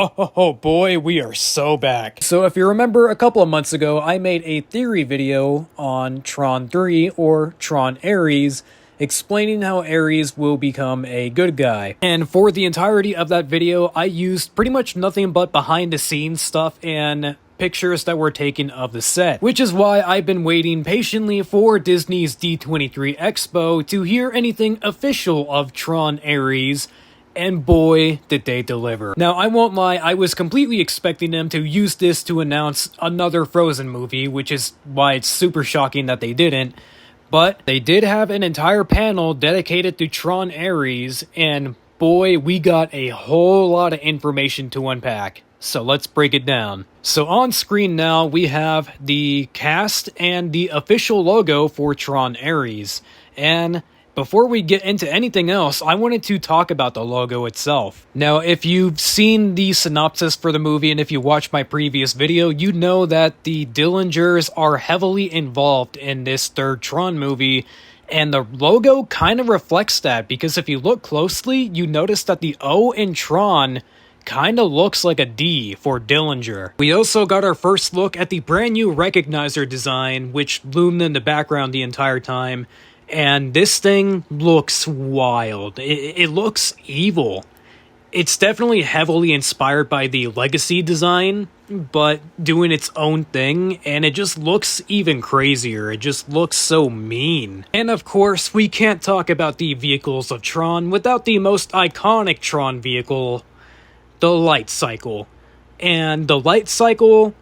Oh boy, we are so back. So if you remember a couple of months ago, I made a theory video on Tron 3 or Tron Ares, explaining how Ares will become a good guy. And for the entirety of that video, I used pretty much nothing but behind the scenes stuff and pictures that were taken of the set, which is why I've been waiting patiently for Disney's D23 Expo to hear anything official of Tron Ares. And boy, did they deliver. Now, I won't lie, I was completely expecting them to use this to announce another Frozen movie, which is why it's super shocking that they didn't. But they did have an entire panel dedicated to Tron Ares, and boy, we got a whole lot of information to unpack. So let's break it down. So on screen now, we have the cast and the official logo for Tron Ares. And before we get into anything else, I wanted to talk about the logo itself. Now, if you've seen the synopsis for the movie and if you watched my previous video, you know that the Dillingers are heavily involved in this third Tron movie, and the logo kind of reflects that, because if you look closely, you notice that the O in Tron kind of looks like a D for Dillinger. We also got our first look at the brand new recognizer design, which loomed in the background the entire time. And this thing looks wild. It looks evil. It's definitely heavily inspired by the Legacy design, but doing its own thing, and it just looks even crazier. It just looks so mean. And of course, we can't talk about the vehicles of Tron without the most iconic Tron vehicle, the Light Cycle. And the Light Cycle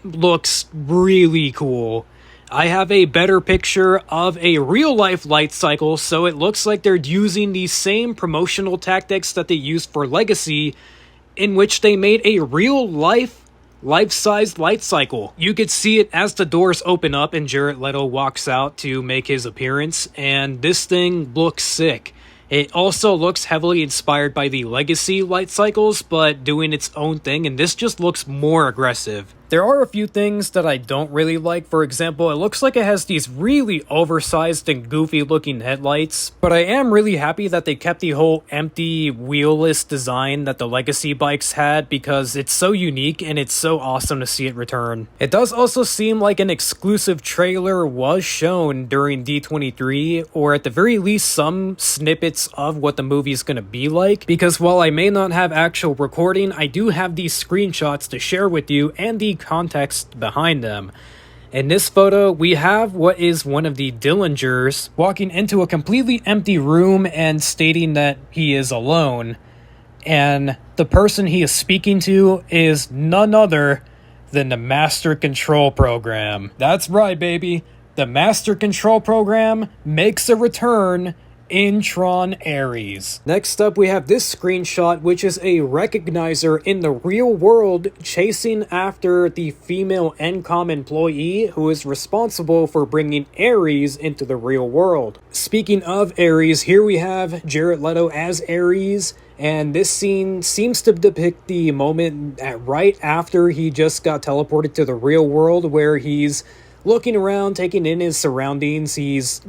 looks really cool. I have a better picture of a real-life Light Cycle, so it looks like they're using the same promotional tactics that they used for Legacy, in which they made a real-life, life-size Light Cycle. You could see it as the doors open up and Jared Leto walks out to make his appearance, and this thing looks sick. It also looks heavily inspired by the Legacy Light Cycles, but doing its own thing, and this just looks more aggressive. There are a few things that I don't really like. For example, it looks like it has these really oversized and goofy looking headlights, but I am really happy that they kept the whole empty wheelless design that the Legacy bikes had, because it's so unique and it's so awesome to see it return. It does also seem like an exclusive trailer was shown during D23, or at the very least some snippets of what the movie is going to be like, because while I may not have actual recording, I do have these screenshots to share with you and the context behind them. In this photo, we have what is one of the Dillingers walking into a completely empty room and stating that he is alone. And the person he is speaking to is none other than the Master Control Program. That's right, baby. The Master Control Program makes a return in Tron Ares. Next up, we have this screenshot, which is a recognizer in the real world chasing after the female NCOM employee who is responsible for bringing Ares into the real world. Speaking of Ares, here we have Jared Leto as Ares, and this scene seems to depict the moment right after he just got teleported to the real world, where he's looking around, taking in his surroundings. He's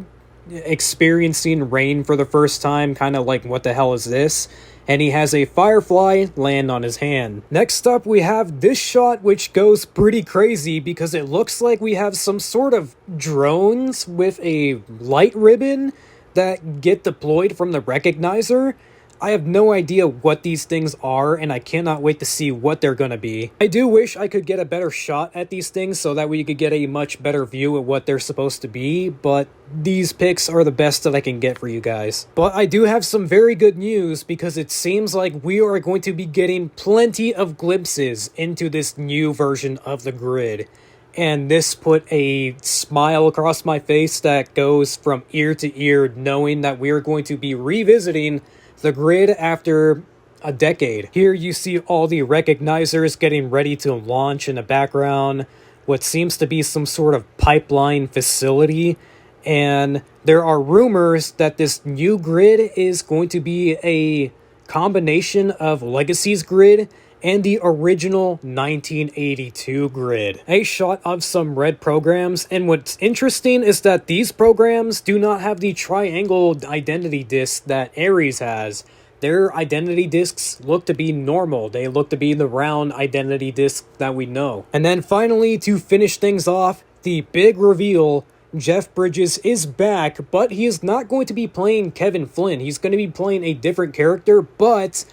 experiencing rain for the first time, kind of like, what the hell is this? And he has a firefly land on his hand. Next up, we have this shot, which goes pretty crazy because it looks like we have some sort of drones with a light ribbon that get deployed from the recognizer. I have no idea what these things are, and I cannot wait to see what they're gonna be. I do wish I could get a better shot at these things so that we could get a much better view of what they're supposed to be, but these pics are the best that I can get for you guys. But I do have some very good news, because it seems like we are going to be getting plenty of glimpses into this new version of the grid. And this put a smile across my face that goes from ear to ear, knowing that we are going to be revisiting the grid after a decade. Here you see all the recognizers getting ready to launch in the background, what seems to be some sort of pipeline facility, and there are rumors that this new grid is going to be a combination of Legacy's grid and the original 1982 grid. A shot of some red programs, and what's interesting is that these programs do not have the triangle identity disc that Ares has. their identity discs look to be normal. They look to be the round identity disc that we know. And then finally, to finish things off, the big reveal, Jeff Bridges is back, but he is not going to be playing Kevin Flynn. He's going to be playing a different character, but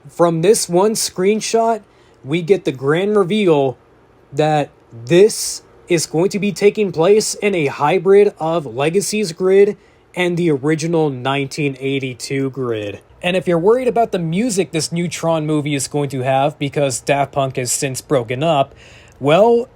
from this one screenshot, we get the grand reveal that this is going to be taking place in a hybrid of Legacy's grid and the original 1982 grid. And if you're worried about the music this new Tron movie is going to have because Daft Punk has since broken up, well,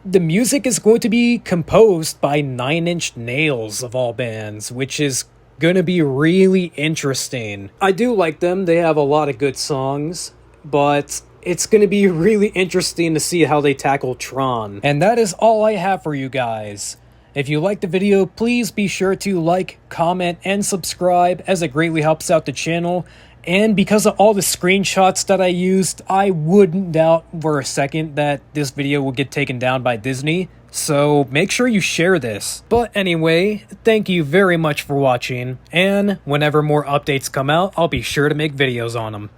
the music is going to be composed by Nine Inch Nails of all bands, which is going to be really interesting. I do like them. They have a lot of good songs, but it's going to be really interesting to see how they tackle Tron. And that is all I have for you guys. If you liked the video, please be sure to like, comment, and subscribe, as it greatly helps out the channel. And because of all the screenshots that I used, I wouldn't doubt for a second that this video will get taken down by Disney. So make sure you share this. But anyway, thank you very much for watching, and whenever more updates come out, I'll be sure to make videos on them.